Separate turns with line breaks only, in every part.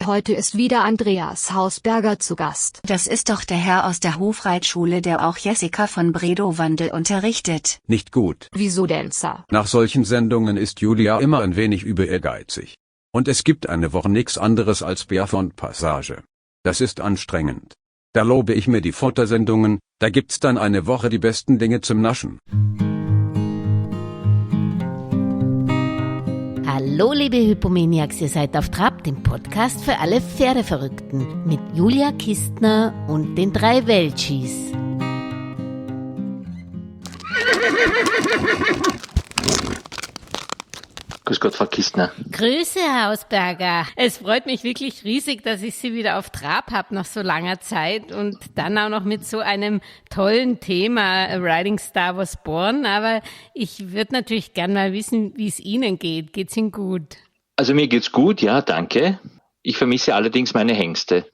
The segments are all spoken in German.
heute ist wieder Andreas Hausberger zu Gast.
Das ist doch der Herr aus der Hofreitschule, der auch Jessica von Bredowandel unterrichtet.
Nicht gut.
Wieso denn, Sir?
Nach solchen Sendungen ist Julia immer ein wenig überehrgeizig. Und es gibt eine Woche nichts anderes als Pierrefond-Passage. Das ist anstrengend. Da lobe ich mir die Futtersendungen, da gibt's dann eine Woche die besten Dinge zum Naschen.
Hallo liebe Hypomaniacs, ihr seid auf Trab, dem Podcast für alle Pferdeverrückten mit Julia Kistner und den 3 Welchis.
Grüß Gott, Frau Kistner.
Grüße, Herr Hausberger. Es freut mich wirklich riesig, dass ich Sie wieder auf Trab habe nach so langer Zeit und dann auch noch mit so einem tollen Thema, A Riding Star Was Born. Aber ich würde natürlich gern mal wissen, wie es Ihnen geht. Geht's Ihnen gut?
Also mir geht's gut, ja, danke. Ich vermisse allerdings meine Hengste.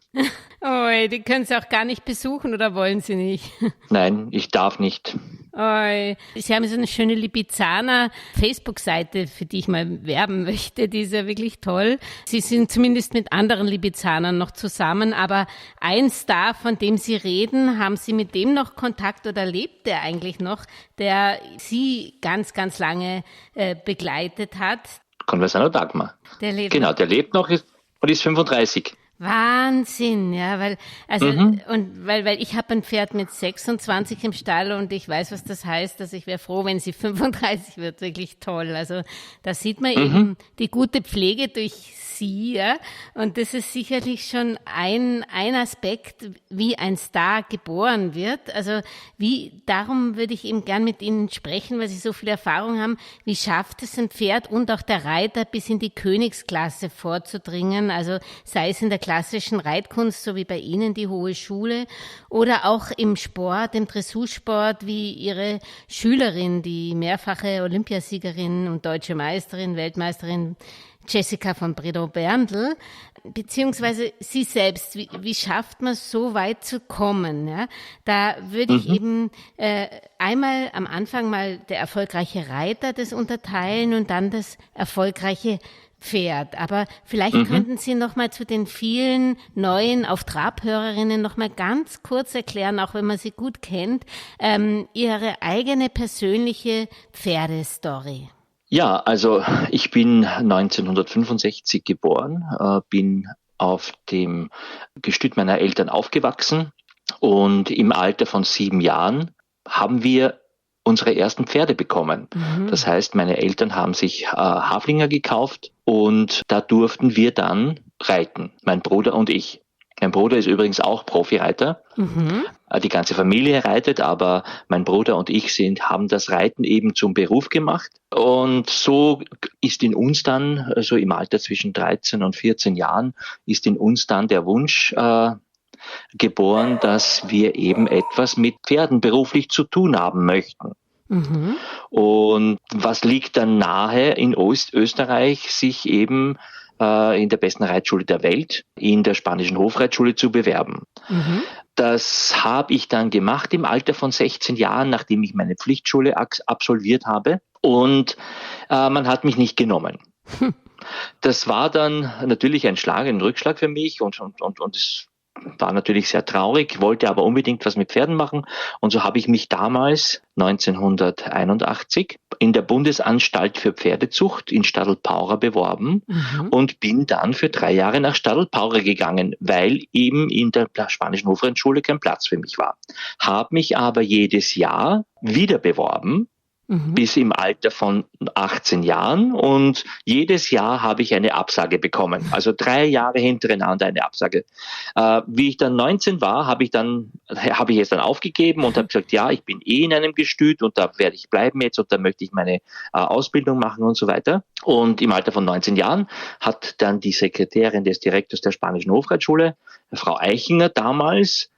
Oi, die können Sie auch gar nicht besuchen oder wollen Sie nicht?
Nein, ich darf nicht.
Oi. Sie haben so eine schöne Lipizzaner Facebook-Seite, für die ich mal werben möchte. Die ist ja wirklich toll. Sie sind zumindest mit anderen Lipizzanern noch zusammen, aber ein Star, von dem Sie reden, haben Sie mit dem noch Kontakt oder lebt der eigentlich noch, der Sie ganz, ganz lange begleitet hat?
Conversano Dagmar.
Der lebt
genau,
noch.
Der lebt noch und ist 35.
Wahnsinn, ja, weil ich habe ein Pferd mit 26 im Stall und ich weiß, was das heißt. Also ich wäre froh, wenn sie 35 wird, wirklich toll. Also da sieht man eben die gute Pflege durch sie, ja. Und das ist sicherlich schon ein Aspekt, wie ein Star geboren wird. Also darum würde ich eben gern mit Ihnen sprechen, weil Sie so viel Erfahrung haben. Wie schafft es ein Pferd und auch der Reiter bis in die Königsklasse vorzudringen? Also sei es in der klassischen Reitkunst, so wie bei Ihnen die Hohe Schule, oder auch im Sport, im Dressursport, wie Ihre Schülerin, die mehrfache Olympiasiegerin und deutsche Meisterin, Weltmeisterin Jessica von Bredowandel, beziehungsweise Sie selbst. Wie schafft man so weit zu kommen? Ja? Da würde ich eben einmal am Anfang mal der erfolgreiche Reiter das unterteilen und dann das erfolgreiche Pferd. Aber vielleicht könnten Sie noch mal zu den vielen neuen Auf-Trab-Hörerinnen noch mal ganz kurz erklären, auch wenn man sie gut kennt, Ihre eigene persönliche Pferdestory.
Ja, also ich bin 1965 geboren, bin auf dem Gestüt meiner Eltern aufgewachsen und im Alter von 7 Jahren haben wir unsere ersten Pferde bekommen. Das heißt, meine Eltern haben sich Haflinger gekauft und da durften wir dann reiten, mein Bruder und ich. Mein Bruder ist übrigens auch Profireiter. Die ganze Familie reitet, aber mein Bruder und ich haben das Reiten eben zum Beruf gemacht. Und so ist in uns dann, so im Alter zwischen 13 und 14 Jahren, ist in uns dann der Wunsch geboren, dass wir eben etwas mit Pferden beruflich zu tun haben möchten. Und was liegt dann nahe, in Österreich sich eben in der besten Reitschule der Welt, in der spanischen Hofreitschule zu bewerben. Das habe ich dann gemacht im Alter von 16 Jahren, nachdem ich meine Pflichtschule absolviert habe. Und man hat mich nicht genommen. Das war dann natürlich ein Rückschlag für mich und es war natürlich sehr traurig, wollte aber unbedingt was mit Pferden machen. Und so habe ich mich damals, 1981, in der Bundesanstalt für Pferdezucht in Stadelpaura beworben und bin dann für 3 Jahre nach Stadelpaura gegangen, weil eben in der spanischen Hofreitschule kein Platz für mich war. Habe mich aber jedes Jahr wieder beworben, bis im Alter von 18 Jahren und jedes Jahr habe ich eine Absage bekommen. Also 3 Jahre hintereinander eine Absage. Wie ich dann 19 war, habe ich es dann aufgegeben und habe gesagt, ja, ich bin in einem Gestüt und da werde ich bleiben jetzt und da möchte ich meine Ausbildung machen und so weiter. Und im Alter von 19 Jahren hat dann die Sekretärin des Direktors der spanischen Hofreitschule, Frau Eichinger damals,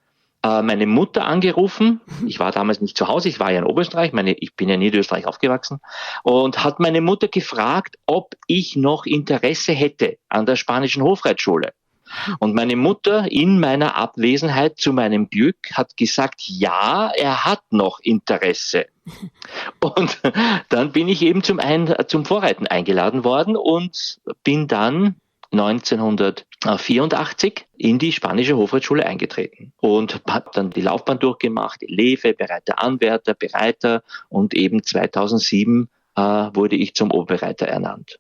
meine Mutter angerufen. Ich war damals nicht zu Hause, ich war ja in Oberösterreich, ich bin ja in Niederösterreich aufgewachsen, und hat meine Mutter gefragt, ob ich noch Interesse hätte an der spanischen Hofreitschule. Und meine Mutter in meiner Abwesenheit zu meinem Glück hat gesagt, ja, er hat noch Interesse. Und dann bin ich eben zum Vorreiten eingeladen worden und bin dann 1984 in die spanische Hofreitschule eingetreten und habe dann die Laufbahn durchgemacht, Eleve, Bereiter, Anwärter, Bereiter und eben 2007 wurde ich zum Oberbereiter ernannt.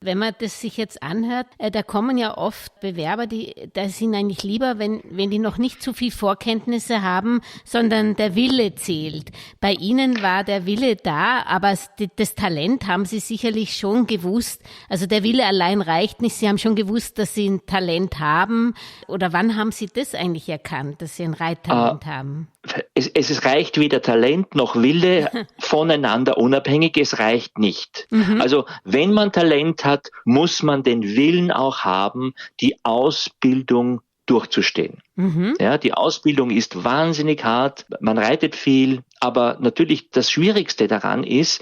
Wenn man das sich jetzt anhört, da kommen ja oft Bewerber, da sind eigentlich lieber, wenn die noch nicht zu viel Vorkenntnisse haben, sondern der Wille zählt. Bei Ihnen war der Wille da, aber das Talent haben Sie sicherlich schon gewusst. Also der Wille allein reicht nicht. Sie haben schon gewusst, dass Sie ein Talent haben. Oder wann haben Sie das eigentlich erkannt, dass Sie ein Reittalent haben?
Es reicht weder Talent noch Wille voneinander unabhängig, es reicht nicht. Also wenn man Talent hat, muss man den Willen auch haben, die Ausbildung durchzustehen. Ja, die Ausbildung ist wahnsinnig hart, man reitet viel, aber natürlich das Schwierigste daran ist,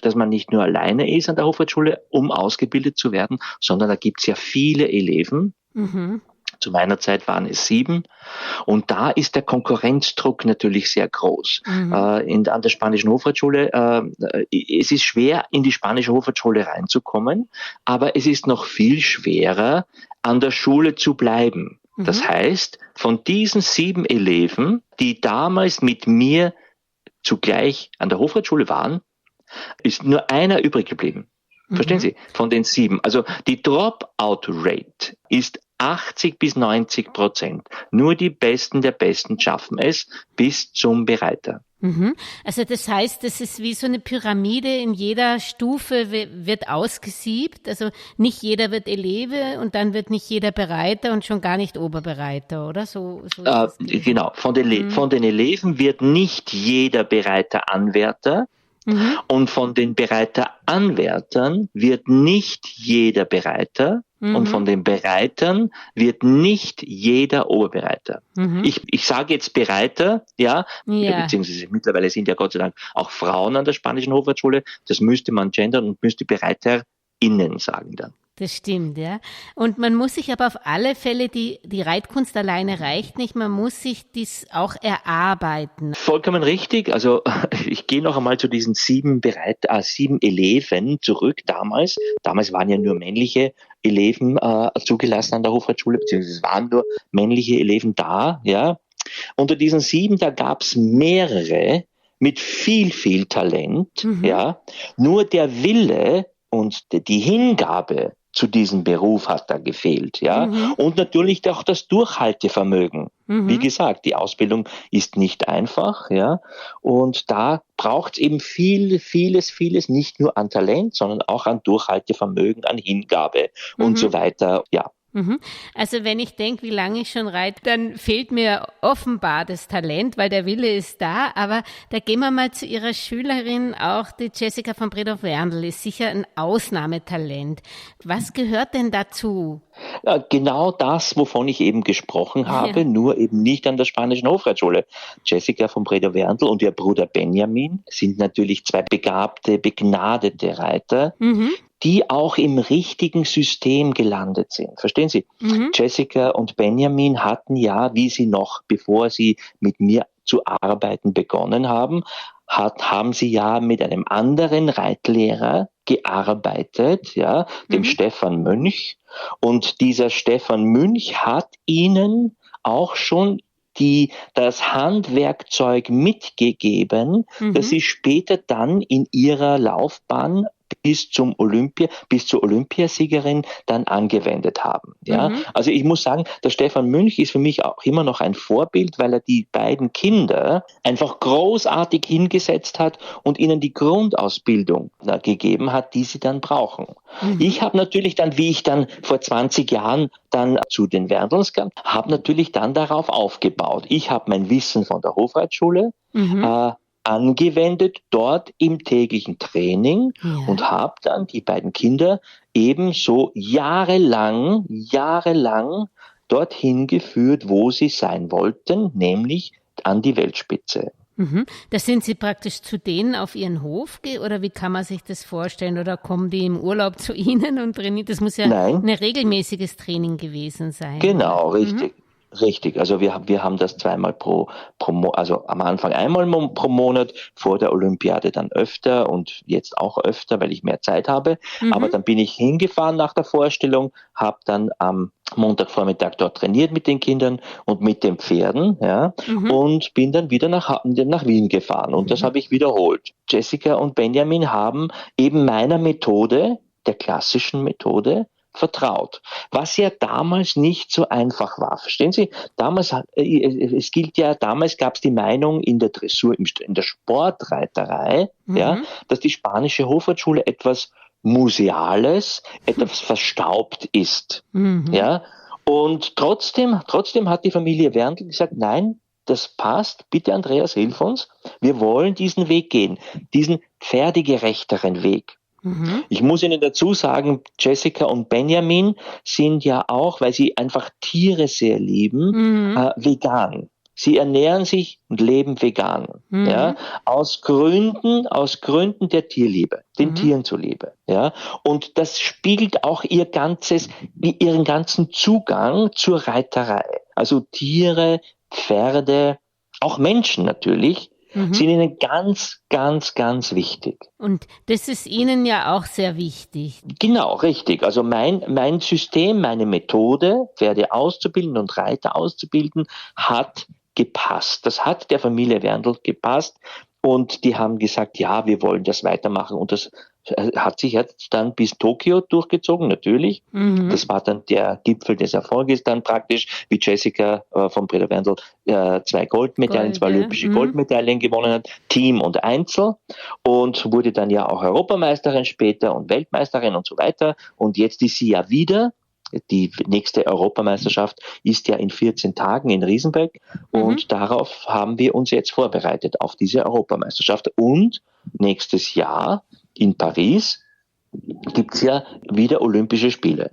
dass man nicht nur alleine ist an der Hofreitschule, um ausgebildet zu werden, sondern da gibt es ja viele Eleven. Zu meiner Zeit waren es 7. Und da ist der Konkurrenzdruck natürlich sehr groß. An der spanischen Hofreitschule, es ist schwer, in die spanische Hofreitschule reinzukommen, aber es ist noch viel schwerer, an der Schule zu bleiben. Das heißt, von diesen 7 Eleven, die damals mit mir zugleich an der Hofreitschule waren, ist nur einer übrig geblieben. Verstehen Sie? Von den 7. Also die Dropout-Rate ist 80-90%. Nur die Besten der Besten schaffen es bis zum Bereiter.
Also das heißt, das ist wie so eine Pyramide, in jeder Stufe wird ausgesiebt, also nicht jeder wird Eleve und dann wird nicht jeder Bereiter und schon gar nicht Oberbereiter, oder? So
genau, von den Eleven wird nicht jeder Bereiter Anwärter. Und von den Bereiter-Anwärtern wird nicht jeder Bereiter und von den Bereitern wird nicht jeder Oberbereiter. Ich sage jetzt Bereiter, beziehungsweise mittlerweile sind ja Gott sei Dank auch Frauen an der spanischen Hofreitschule, das müsste man gendern und müsste BereiterInnen sagen dann.
Das stimmt, ja. Und man muss sich aber auf alle Fälle, die Reitkunst alleine reicht nicht, man muss sich dies auch erarbeiten.
Vollkommen richtig. Also ich gehe noch einmal zu diesen 7 Eleven zurück damals. Damals waren ja nur männliche Eleven zugelassen an der Hofreitschule, beziehungsweise es waren nur männliche Eleven da, ja. Unter diesen 7, da gab es mehrere mit viel, viel Talent, ja. Nur der Wille und die Hingabe zu diesem Beruf hat da gefehlt, ja. Und natürlich auch das Durchhaltevermögen. Wie gesagt, die Ausbildung ist nicht einfach, ja. Und da braucht es eben vieles, nicht nur an Talent, sondern auch an Durchhaltevermögen, an Hingabe und so weiter, ja.
Also wenn ich denke, wie lange ich schon reite, dann fehlt mir offenbar das Talent, weil der Wille ist da. Aber da gehen wir mal zu Ihrer Schülerin, auch die Jessica von Bredow-Werndl, ist sicher ein Ausnahmetalent. Was gehört denn dazu?
Ja, genau das, wovon ich eben gesprochen habe, nur eben nicht an der spanischen Hofreitschule. Jessica von Bredow-Werndl und ihr Bruder Benjamin sind natürlich 2 begabte, begnadete Reiter, die auch im richtigen System gelandet sind. Verstehen Sie? Jessica und Benjamin hatten ja, wie sie noch, bevor sie mit mir zu arbeiten begonnen haben, haben sie ja mit einem anderen Reitlehrer gearbeitet, ja, dem Stefan Münch. Und dieser Stefan Münch hat ihnen auch schon das Handwerkzeug mitgegeben, das sie später dann in ihrer Laufbahn bis zur Olympiasiegerin dann angewendet haben. Ja? Also ich muss sagen, der Stefan Münch ist für mich auch immer noch ein Vorbild, weil er die beiden Kinder einfach großartig hingesetzt hat und ihnen die Grundausbildung gegeben hat, die sie dann brauchen. Ich habe natürlich dann, wie ich dann vor 20 Jahren dann zu den Werndls kam, habe natürlich dann darauf aufgebaut. Ich habe mein Wissen von der Hofreitschule angewendet dort im täglichen Training und habe dann die beiden Kinder ebenso jahrelang dorthin geführt, wo sie sein wollten, nämlich an die Weltspitze.
Da sind Sie praktisch zu denen auf Ihren Hof oder wie kann man sich das vorstellen? Oder kommen die im Urlaub zu Ihnen und trainieren? Das muss ja ein regelmäßiges Training gewesen sein.
Genau, richtig. Richtig, also wir haben das zweimal also am Anfang einmal pro Monat, vor der Olympiade dann öfter und jetzt auch öfter, weil ich mehr Zeit habe. Aber dann bin ich hingefahren nach der Vorstellung, habe dann am Montagvormittag dort trainiert mit den Kindern und mit den Pferden, ja, und bin dann wieder nach Wien gefahren und das habe ich wiederholt. Jessica und Benjamin haben eben meiner Methode, der klassischen Methode, vertraut. Was ja damals nicht so einfach war. Verstehen Sie? Damals gab es die Meinung in der Dressur, in der Sportreiterei, ja, dass die spanische Hofreitschule etwas Museales, etwas verstaubt ist. Ja. Und trotzdem hat die Familie Werndl gesagt, nein, das passt, bitte Andreas, hilf uns. Wir wollen diesen Weg gehen, diesen pferdegerechteren Weg. Ich muss Ihnen dazu sagen, Jessica und Benjamin sind ja auch, weil sie einfach Tiere sehr lieben, vegan. Sie ernähren sich und leben vegan, ja, aus Gründen der Tierliebe, den Tieren zuliebe, ja. Und das spiegelt auch ihren ganzen Zugang zur Reiterei. Also Tiere, Pferde, auch Menschen natürlich, sind ihnen ganz, ganz, ganz wichtig.
Und das ist Ihnen ja auch sehr wichtig.
Genau, richtig. Also mein System, meine Methode, Pferde auszubilden und Reiter auszubilden, hat gepasst. Das hat der Familie Werndl gepasst und die haben gesagt, ja, wir wollen das weitermachen und das hat sich jetzt dann bis Tokio durchgezogen, natürlich. Das war dann der Gipfel des Erfolges dann praktisch, wie Jessica von Breda Werndl 2 Goldmedaillen, 2 olympische Goldmedaillen gewonnen hat, Team und Einzel und wurde dann ja auch Europameisterin später und Weltmeisterin und so weiter. Und jetzt ist sie ja wieder. Die nächste Europameisterschaft ist ja in 14 Tagen in Riesenbeck und darauf haben wir uns jetzt vorbereitet, auf diese Europameisterschaft. Und nächstes Jahr in Paris gibt es ja wieder Olympische Spiele.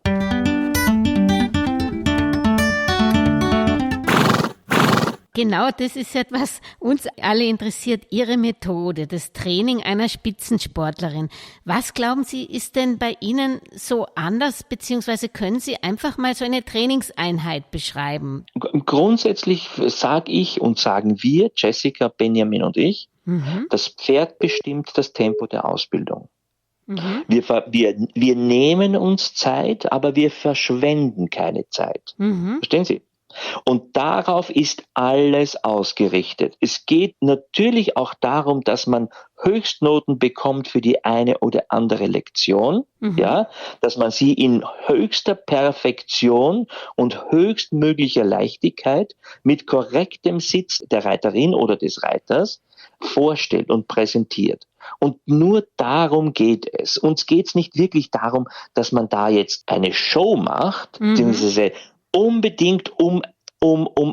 Genau, das ist etwas, uns alle interessiert, Ihre Methode, das Training einer Spitzensportlerin. Was glauben Sie, ist denn bei Ihnen so anders, beziehungsweise können Sie einfach mal so eine Trainingseinheit beschreiben?
Grundsätzlich sage ich und sagen wir, Jessica, Benjamin und ich, das Pferd bestimmt das Tempo der Ausbildung. Wir nehmen uns Zeit, aber wir verschwenden keine Zeit. Verstehen Sie? Und darauf ist alles ausgerichtet. Es geht natürlich auch darum, dass man Höchstnoten bekommt für die eine oder andere Lektion, ja, dass man sie in höchster Perfektion und höchstmöglicher Leichtigkeit mit korrektem Sitz der Reiterin oder des Reiters vorstellt und präsentiert. Und nur darum geht es. Uns geht es nicht wirklich darum, dass man da jetzt eine Show macht, beziehungsweise unbedingt um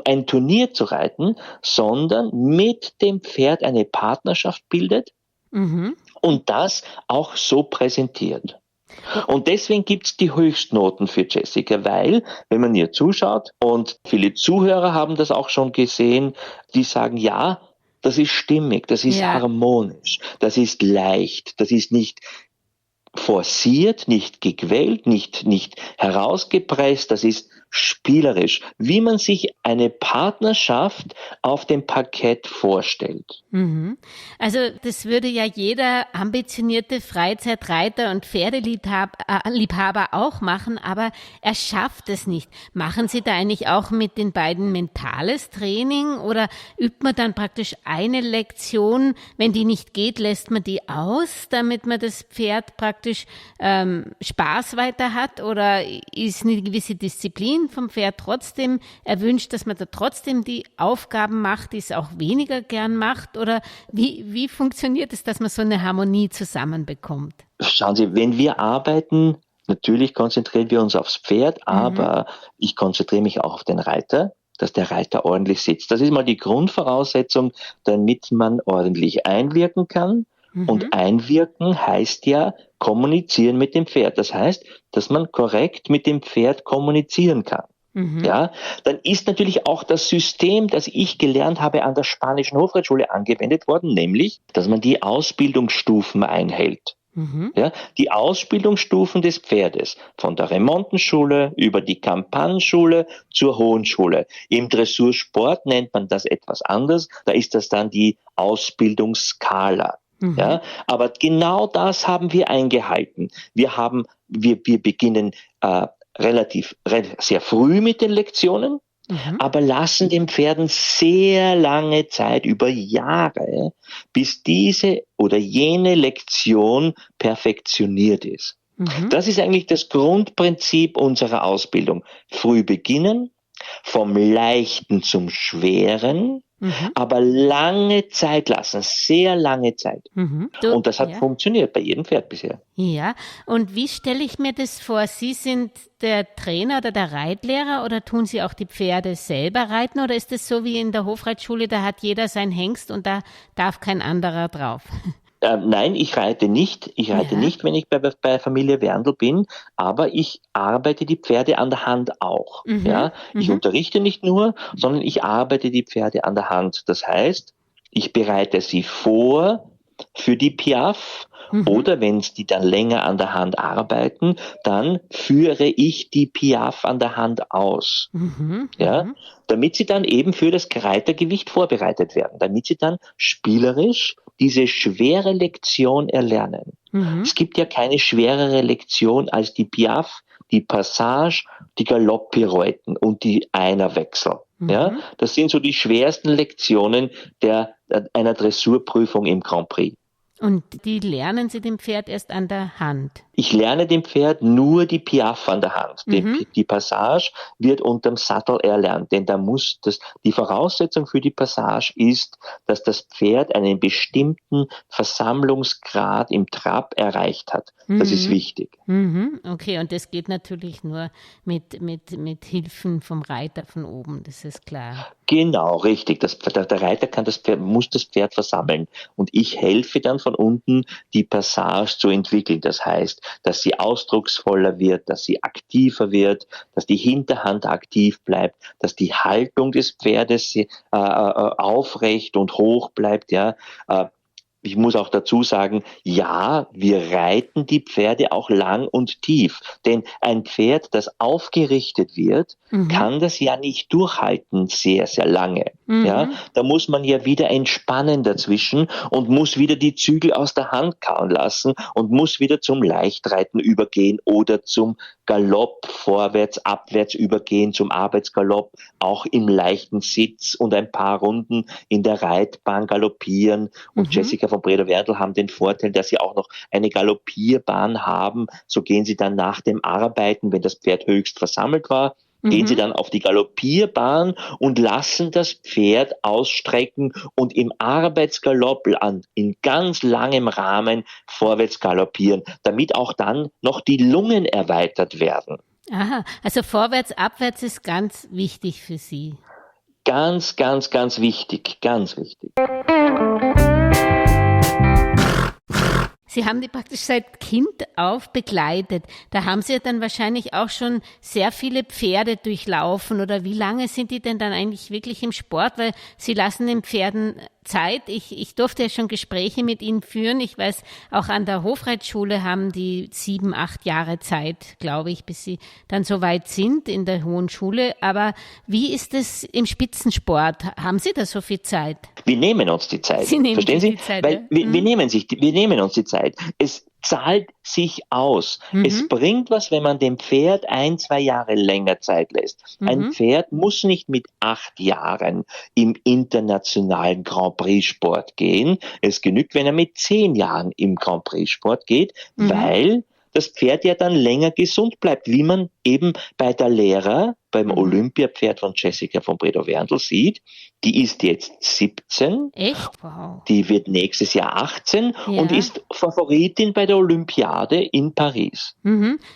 ein Turnier zu reiten, sondern mit dem Pferd eine Partnerschaft bildet und das auch so präsentiert. Und deswegen gibt es die Höchstnoten für Jessica, weil, wenn man ihr zuschaut, und viele Zuhörer haben das auch schon gesehen, die sagen, ja, das ist stimmig, das ist harmonisch, das ist leicht, das ist nicht forciert, nicht gequält, nicht herausgepresst, das ist spielerisch, wie man sich eine Partnerschaft auf dem Parkett vorstellt.
Also das würde ja jeder ambitionierte Freizeitreiter und Pferdeliebhaber auch machen, aber er schafft es nicht. Machen Sie da eigentlich auch mit den beiden mentales Training oder übt man dann praktisch eine Lektion, wenn die nicht geht, lässt man die aus, damit man das Pferd praktisch Spaß weiter hat, oder ist eine gewisse Disziplin vom Pferd trotzdem erwünscht, dass man da trotzdem die Aufgaben macht, die es auch weniger gern macht, oder wie funktioniert es, dass man so eine Harmonie zusammenbekommt?
Schauen Sie, wenn wir arbeiten, natürlich konzentrieren wir uns aufs Pferd, aber ich konzentriere mich auch auf den Reiter, dass der Reiter ordentlich sitzt. Das ist mal die Grundvoraussetzung, damit man ordentlich einwirken kann. Und einwirken heißt ja kommunizieren mit dem Pferd. Das heißt, dass man korrekt mit dem Pferd kommunizieren kann. Ja, dann ist natürlich auch das System, das ich gelernt habe, an der spanischen Hofreitschule angewendet worden, nämlich, dass man die Ausbildungsstufen einhält. Ja, die Ausbildungsstufen des Pferdes, von der Remontenschule über die Kampagneschule zur Hohen Schule. Im Dressursport nennt man das etwas anders, da ist das dann die Ausbildungsskala. Ja, aber genau das haben wir eingehalten. Wir beginnen sehr früh mit den Lektionen, aber lassen den Pferden sehr lange Zeit, über Jahre, bis diese oder jene Lektion perfektioniert ist. Das ist eigentlich das Grundprinzip unserer Ausbildung. Früh beginnen, vom Leichten zum Schweren, aber lange Zeit lassen, sehr lange Zeit. Und das hat funktioniert bei jedem Pferd bisher.
Ja, und wie stelle ich mir das vor? Sie sind der Trainer oder der Reitlehrer oder tun Sie auch die Pferde selber reiten oder ist es so wie in der Hofreitschule, da hat jeder sein Hengst und da darf kein anderer drauf?
Nein, ich reite nicht. Ich reite nicht, wenn ich bei Familie Werndl bin, aber ich arbeite die Pferde an der Hand auch. Ja? Ich unterrichte nicht nur, sondern ich arbeite die Pferde an der Hand. Das heißt, ich bereite sie vor für die Piaffe oder wenn die dann länger an der Hand arbeiten, dann führe ich die Piaffe an der Hand aus. Ja? Damit sie dann eben für das Reitergewicht vorbereitet werden, damit sie dann spielerisch diese schwere Lektion erlernen. Es gibt ja keine schwerere Lektion als die Piaffe, die Passage, die Galopppirouetten und die Einerwechsel. Ja? Das sind so die schwersten Lektionen einer Dressurprüfung im Grand Prix.
Und die lernen Sie dem Pferd erst an der Hand?
Ich lerne dem Pferd nur die Piaffe an der Hand. Die Passage wird unterm Sattel erlernt, denn die Voraussetzung für die Passage ist, dass das Pferd einen bestimmten Versammlungsgrad im Trab erreicht hat. Das ist wichtig.
Okay, und das geht natürlich nur mit Hilfen vom Reiter von oben, das ist klar.
Genau, richtig. Der Reiter muss das Pferd versammeln und ich helfe dann von unten, die Passage zu entwickeln. Das heißt, dass sie ausdrucksvoller wird, dass sie aktiver wird, dass die Hinterhand aktiv bleibt, dass die Haltung des Pferdes aufrecht und hoch bleibt. Ja. Ich muss auch dazu sagen, ja, wir reiten die Pferde auch lang und tief. Denn ein Pferd, das aufgerichtet wird, kann das ja nicht durchhalten sehr, sehr lange. Ja, da muss man ja wieder entspannen dazwischen und muss wieder die Zügel aus der Hand kauen lassen und muss wieder zum Leichtreiten übergehen oder zum Galopp vorwärts, abwärts übergehen, zum Arbeitsgalopp, auch im leichten Sitz und ein paar Runden in der Reitbahn galoppieren. Und Jessica von Bredow Werndl haben den Vorteil, dass sie auch noch eine Galoppierbahn haben. So gehen sie dann nach dem Arbeiten, wenn das Pferd höchst versammelt war, gehen sie dann auf die Galoppierbahn und lassen das Pferd ausstrecken und im Arbeitsgalopp in ganz langem Rahmen vorwärts galoppieren, damit auch dann noch die Lungen erweitert werden.
Aha, also vorwärts, abwärts ist ganz wichtig für Sie.
Ganz, ganz, ganz wichtig, ganz wichtig.
Sie haben die praktisch seit Kind auf begleitet. Da haben Sie ja dann wahrscheinlich auch schon sehr viele Pferde durchlaufen. Oder wie lange sind die denn dann eigentlich wirklich im Sport? Weil Sie lassen den Pferden Zeit. Ich durfte ja schon Gespräche mit ihnen führen. Ich weiß, auch an der Hofreitschule haben die 7, 8 Jahre Zeit, glaube ich, bis sie dann so weit sind in der Hohen Schule. Aber wie ist es im Spitzensport? Haben Sie da so viel Zeit?
Wir nehmen uns die Zeit. Verstehen Sie? Die Zeit, weil wir nehmen uns die Zeit. Es zahlt sich aus. Es bringt was, wenn man dem Pferd 1, 2 Jahre länger Zeit lässt. Ein Pferd muss nicht mit 8 Jahren im internationalen Grand Prix Sport gehen. Es genügt, wenn er mit 10 Jahren im Grand Prix Sport geht, weil das Pferd ja dann länger gesund bleibt, wie man eben bei der Lehrer, beim Olympiapferd von Jessica von Bredow Werndl sieht. Die ist jetzt 17.
Echt? Wow.
Die wird nächstes Jahr 18 und ist Favoritin bei der Olympiade in Paris.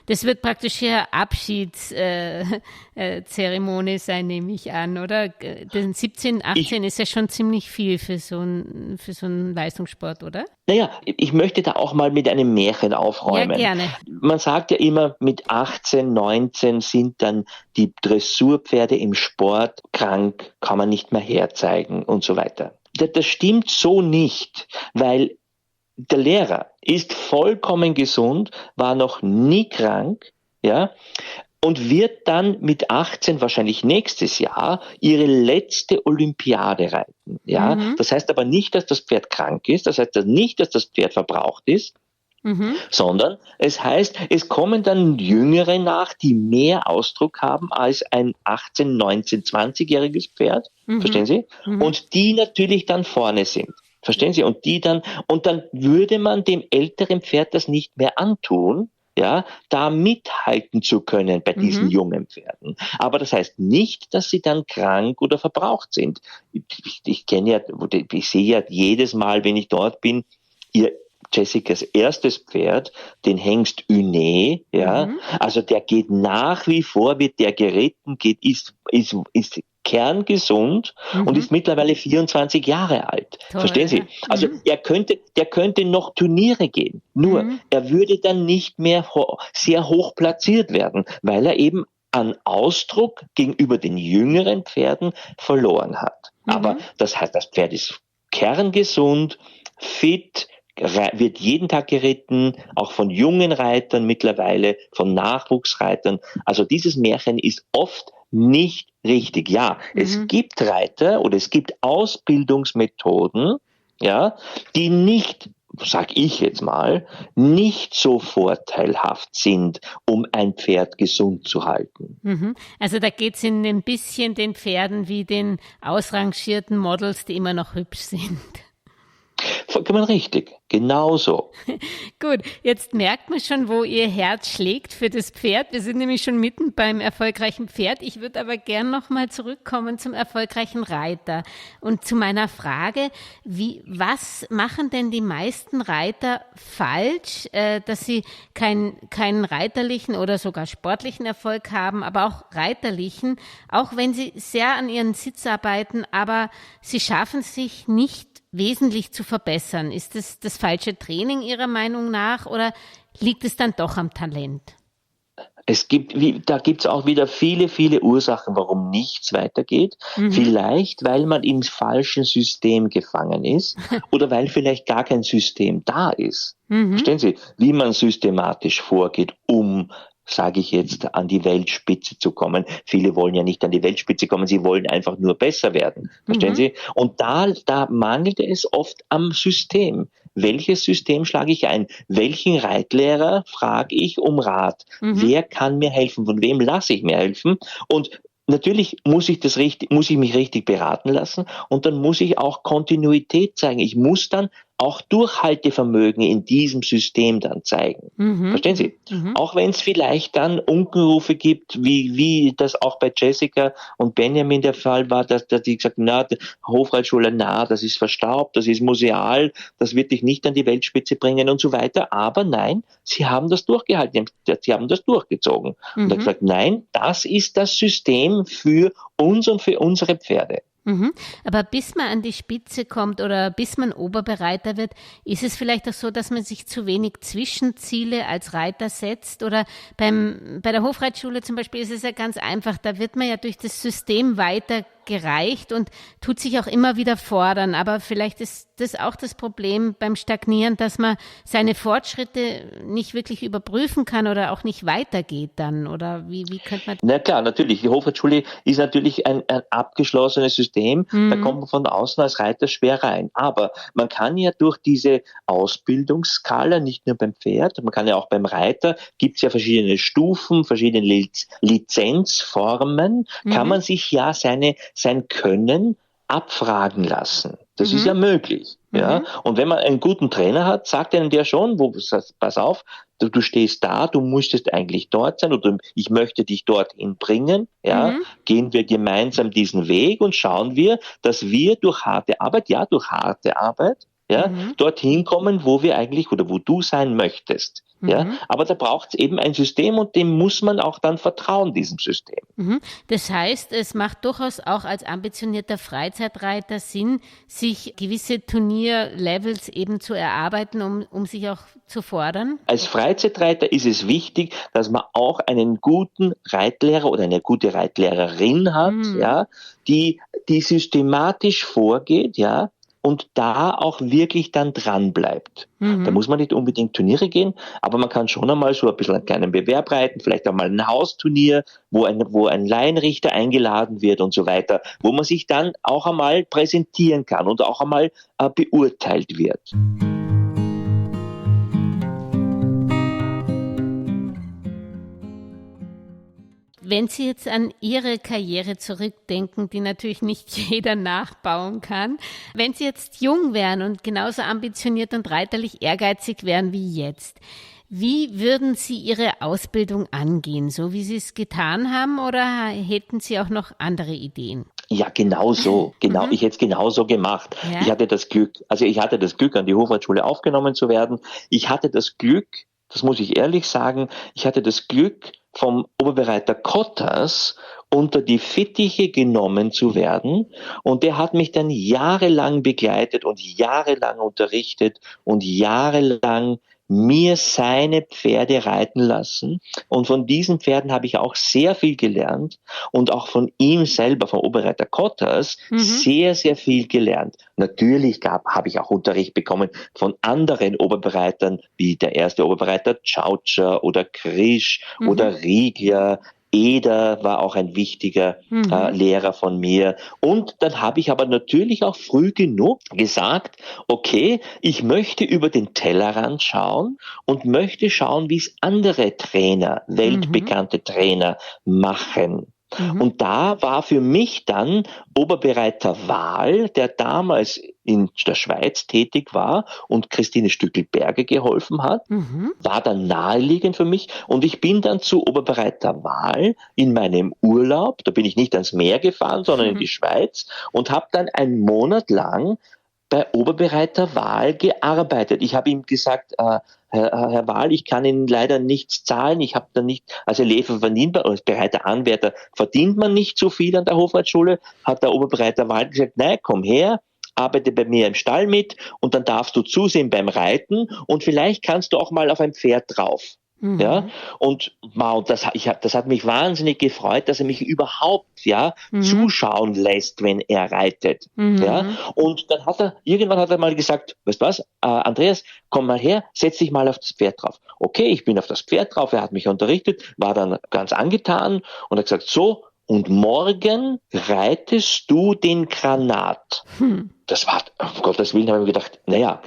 Das wird praktisch eine Abschiedszeremonie sein, nehme ich an, oder? Den 17, 18 ist ja schon ziemlich viel für so einen Leistungssport, oder?
Naja, ich möchte da auch mal mit einem Märchen aufräumen.
Ja, gerne.
Man sagt ja immer, mit 18, 19 sind dann die Dressurpferde im Sport krank, kann man nicht mehr herzeigen und so weiter. Das stimmt so nicht, weil der Lehrer ist vollkommen gesund, war noch nie krank, ja, und wird dann mit 18 wahrscheinlich nächstes Jahr ihre letzte Olympiade reiten. Ja? Das heißt aber nicht, dass das Pferd krank ist, das heißt nicht, dass das Pferd verbraucht ist, sondern es heißt, es kommen dann Jüngere nach, die mehr Ausdruck haben als ein 18-, 19-, 20-jähriges Pferd, verstehen Sie? Und die natürlich dann vorne sind. Verstehen Sie? Und dann würde man dem älteren Pferd das nicht mehr antun, ja, da mithalten zu können bei diesen jungen Pferden. Aber das heißt nicht, dass sie dann krank oder verbraucht sind. Ich sehe ja jedes Mal, wenn ich dort bin, Jessicas erstes Pferd, den Hengst Une, ja, also der geht nach wie vor, wird der geritten, ist kerngesund und ist mittlerweile 24 Jahre alt.
Toll,
Verstehen Sie? Also der könnte noch Turniere gehen. Nur, er würde dann nicht mehr sehr hoch platziert werden, weil er eben an Ausdruck gegenüber den jüngeren Pferden verloren hat. Aber das heißt, das Pferd ist kerngesund, fit, wird jeden Tag geritten, auch von jungen Reitern mittlerweile, von Nachwuchsreitern. Also dieses Märchen ist oft nicht richtig. Ja, es gibt Reiter oder es gibt Ausbildungsmethoden, ja, die nicht, sag ich jetzt mal, nicht so vorteilhaft sind, um ein Pferd gesund zu halten.
Also da geht es in ein bisschen den Pferden wie den ausrangierten Models, die immer noch hübsch sind.
Vollkommen richtig, genauso.
Gut, jetzt merkt man schon, wo Ihr Herz schlägt für das Pferd. Wir sind nämlich schon mitten beim erfolgreichen Pferd. Ich würde aber gern nochmal zurückkommen zum erfolgreichen Reiter und zu meiner Frage, was machen denn die meisten Reiter falsch, dass sie keinen reiterlichen oder sogar sportlichen Erfolg haben, aber auch reiterlichen, auch wenn sie sehr an ihren Sitz arbeiten, aber sie schaffen sich nicht wesentlich zu verbessern. Ist das falsche Training Ihrer Meinung nach oder liegt es dann doch am Talent?
Da gibt's auch wieder viele, viele Ursachen, warum nichts weitergeht. Vielleicht, weil man im falschen System gefangen ist oder weil vielleicht gar kein System da ist. Verstehen Sie, wie man systematisch vorgeht, sage ich jetzt, an die Weltspitze zu kommen. Viele wollen ja nicht an die Weltspitze kommen, sie wollen einfach nur besser werden. Verstehen Sie? Und da mangelt es oft am System. Welches System schlage ich ein? Welchen Reitlehrer frage ich um Rat? Wer kann mir helfen? Von wem lasse ich mir helfen? Und natürlich muss ich mich richtig beraten lassen und dann muss ich auch Kontinuität zeigen. Ich muss dann auch Durchhaltevermögen in diesem System dann zeigen. Verstehen Sie? Auch wenn es vielleicht dann Unkenrufe gibt, wie das auch bei Jessica und Benjamin der Fall war, dass die gesagt haben, Hofreitschule, das ist verstaubt, das ist museal, das wird dich nicht an die Weltspitze bringen und so weiter. Aber nein, sie haben das durchgehalten, sie haben das durchgezogen. Und haben gesagt, nein, das ist das System für uns und für unsere Pferde.
Aber bis man an die Spitze kommt oder bis man Oberbereiter wird, ist es vielleicht auch so, dass man sich zu wenig Zwischenziele als Reiter setzt? Oder bei der Hofreitschule zum Beispiel ist es ja ganz einfach, da wird man ja durch das System weitergereicht und tut sich auch immer wieder fordern. Aber vielleicht ist das auch das Problem beim Stagnieren, dass man seine Fortschritte nicht wirklich überprüfen kann oder auch nicht weitergeht dann. Oder wie könnte man...
Na klar, natürlich. Die Hofreitschule ist natürlich ein abgeschlossenes System. Da kommt man von außen als Reiter schwer rein. Aber man kann ja durch diese Ausbildungsskala, nicht nur beim Pferd, man kann ja auch beim Reiter, gibt es ja verschiedene Stufen, verschiedene Lizenzformen, kann man sich ja sein Können abfragen lassen. Das ist ja möglich. Ja? Und wenn man einen guten Trainer hat, sagt einem der schon, pass auf, du stehst da, du müsstest eigentlich dort sein oder ich möchte dich dorthin bringen. Ja? Gehen wir gemeinsam diesen Weg und schauen wir, dass wir durch harte Arbeit, dorthin kommen, wo wir eigentlich oder wo du sein möchtest. Ja, aber da braucht es eben ein System und dem muss man auch dann vertrauen, diesem System.
Das heißt, es macht durchaus auch als ambitionierter Freizeitreiter Sinn, sich gewisse Turnierlevels eben zu erarbeiten, um sich auch zu fordern?
Als Freizeitreiter ist es wichtig, dass man auch einen guten Reitlehrer oder eine gute Reitlehrerin hat, ja, die systematisch vorgeht, ja, und da auch wirklich dann dran bleibt. Da muss man nicht unbedingt Turniere gehen, aber man kann schon einmal so ein bisschen einen kleinen Bewerb reiten, vielleicht einmal ein Hausturnier, wo ein Laienrichter eingeladen wird und so weiter, wo man sich dann auch einmal präsentieren kann und auch einmal beurteilt wird.
Wenn Sie jetzt an Ihre Karriere zurückdenken, die natürlich nicht jeder nachbauen kann, wenn Sie jetzt jung wären und genauso ambitioniert und reiterlich ehrgeizig wären wie jetzt, wie würden Sie Ihre Ausbildung angehen, so wie Sie es getan haben, oder hätten Sie auch noch andere Ideen?
Ja, genau so. Ich hätte es genauso gemacht. Ja? Ich hatte das Glück, an die Hofreitschule aufgenommen zu werden. Ich hatte das Glück, das muss ich ehrlich sagen, vom Oberbereiter Kotters unter die Fittiche genommen zu werden. Und der hat mich dann jahrelang begleitet und jahrelang unterrichtet und jahrelang mir seine Pferde reiten lassen. Und von diesen Pferden habe ich auch sehr viel gelernt und auch von ihm selber, vom Oberreiter Kotters, sehr, sehr viel gelernt. Natürlich habe ich auch Unterricht bekommen von anderen Oberbereitern, wie der erste Oberbereiter Tschautscher oder Krisch oder Riegler. Eder war auch ein wichtiger Lehrer von mir. Und dann habe ich aber natürlich auch früh genug gesagt, okay, ich möchte über den Tellerrand schauen und möchte schauen, wie es andere Trainer, weltbekannte Trainer machen. Und da war für mich dann Oberbereiter Wahl, der damals in der Schweiz tätig war und Christine Stückelberger geholfen hat, war dann naheliegend für mich. Und ich bin dann zu Oberbereiter Wahl in meinem Urlaub, da bin ich nicht ans Meer gefahren, sondern in die Schweiz und habe dann einen Monat lang bei Oberbereiter Wahl gearbeitet. Ich habe ihm gesagt, Herr Wahl, ich kann Ihnen leider nichts zahlen. Ich habe da nicht, also Lefer verdient man, als bereiter Anwärter verdient man nicht so viel an der Hofreitschule. Hat der Oberbereiter Wahl gesagt, nein, komm her, arbeite bei mir im Stall mit und dann darfst du zusehen beim Reiten und vielleicht kannst du auch mal auf ein Pferd drauf. Ja, und wow, das hat mich wahnsinnig gefreut, dass er mich überhaupt zuschauen lässt, wenn er reitet. Ja, und dann irgendwann hat er mal gesagt, weißt du was, Andreas, komm mal her, setz dich mal auf das Pferd drauf. Okay, ich bin auf das Pferd drauf, er hat mich unterrichtet, war dann ganz angetan und hat gesagt, so, und morgen reitest du den Granat. Das war, um Gottes Willen, habe ich mir gedacht, naja,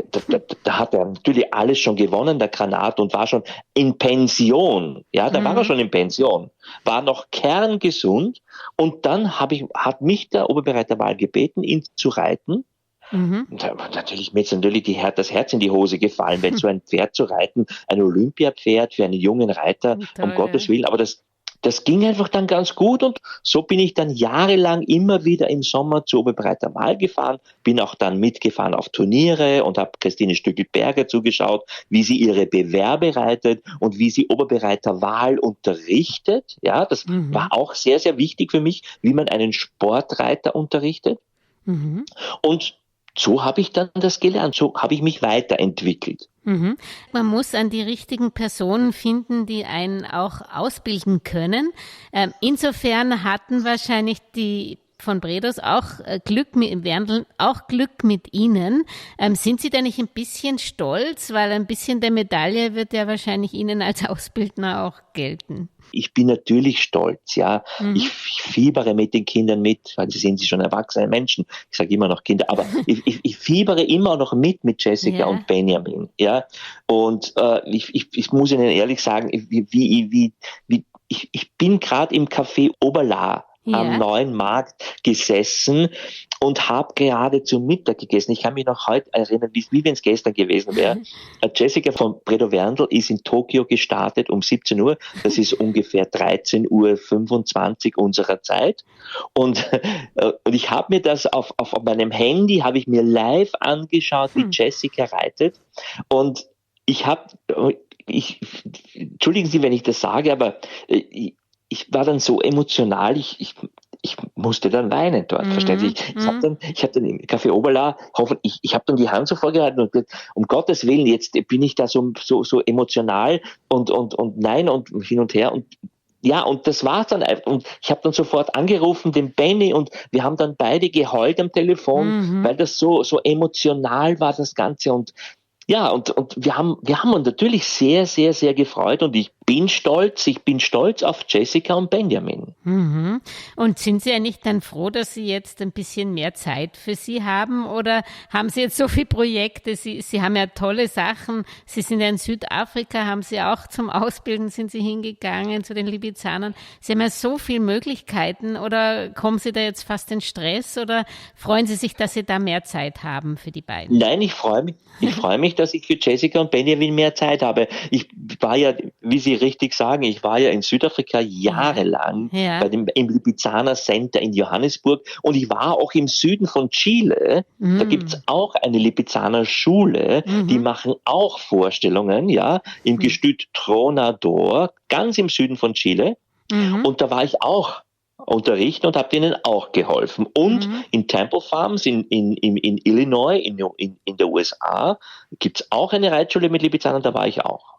da hat er natürlich alles schon gewonnen, der Granat, und war schon in Pension. Ja, da war er schon in Pension. War noch kerngesund. Und dann hat mich der Oberbereiter Wahl gebeten, ihn zu reiten. Und natürlich mir ist das Herz in die Hose gefallen, weil so ein Pferd zu reiten, ein Olympiapferd für einen jungen Reiter, um Gottes Willen, aber das ging einfach dann ganz gut und so bin ich dann jahrelang immer wieder im Sommer zu Oberbereiter Wahl gefahren, bin auch dann mitgefahren auf Turniere und habe Christine Stückelberger zugeschaut, wie sie ihre Bewerbe reitet und wie sie Oberbereiter Wahl unterrichtet. Ja, das war auch sehr, sehr wichtig für mich, wie man einen Sportreiter unterrichtet. Und so habe ich dann das gelernt, so habe ich mich weiterentwickelt.
Man muss an die richtigen Personen finden, die einen auch ausbilden können. Insofern hatten wahrscheinlich die von Bredow auch Glück mit Wendl, auch Glück mit Ihnen. Sind Sie da nicht ein bisschen stolz, weil ein bisschen der Medaille wird ja wahrscheinlich Ihnen als Ausbildner auch gelten?
Ich bin natürlich stolz, ja. Ich fiebere mit den Kindern mit, weil sie sind schon erwachsene Menschen. Ich sage immer noch Kinder, aber ich fiebere immer noch mit Jessica und Benjamin, ja. Und ich muss Ihnen ehrlich sagen, ich bin gerade im Café Oberla am Neuen Markt gesessen und habe gerade zu Mittag gegessen. Ich kann mich noch heute erinnern, wie wenn es gestern gewesen wäre. Jessica von Bredow Wendl ist in Tokio gestartet um 17 Uhr. Das ist ungefähr 13:25 Uhr unserer Zeit. Und ich habe mir das auf meinem Handy, habe ich mir live angeschaut, wie Jessica reitet. Und entschuldigen Sie, wenn ich das sage, aber ich war dann so emotional, ich musste dann weinen dort, verstehen Sie? Ich habe dann im Café Oberla, ich habe dann die Hand so vorgehalten und gesagt, um Gottes Willen, jetzt bin ich da so emotional und nein und hin und her und Ja, und das war's dann einfach. Und ich habe dann sofort angerufen, den Benny, und wir haben dann beide geheult am Telefon, weil das so emotional war, das Ganze. Und ja, und wir haben uns natürlich sehr, sehr, sehr gefreut, und ich bin stolz auf Jessica und Benjamin.
Mhm. Und sind Sie ja nicht dann froh, dass Sie jetzt ein bisschen mehr Zeit für Sie haben, oder haben Sie jetzt so viele Projekte? Sie haben ja tolle Sachen. Sie sind ja in Südafrika, haben Sie auch zum Ausbilden, sind Sie hingegangen zu den Lipizanern. Sie haben ja so viele Möglichkeiten, oder kommen Sie da jetzt fast in Stress, oder freuen Sie sich, dass Sie da mehr Zeit haben für die beiden?
Nein, ich freue mich, dass ich für Jessica und Benjamin mehr Zeit habe. Ich war ja, wie Sie richtig sagen, ich war ja in Südafrika jahrelang im Lipizzaner Center in Johannesburg, und ich war auch im Süden von Chile. Da gibt's auch eine Lipizzaner Schule, die machen auch Vorstellungen, im Gestüt Tronador, ganz im Süden von Chile. Und da war ich auch unterrichten und habe denen auch geholfen. Und in Temple Farms in Illinois, in der USA, gibt's auch eine Reitschule mit Lipizzanern, da war ich auch.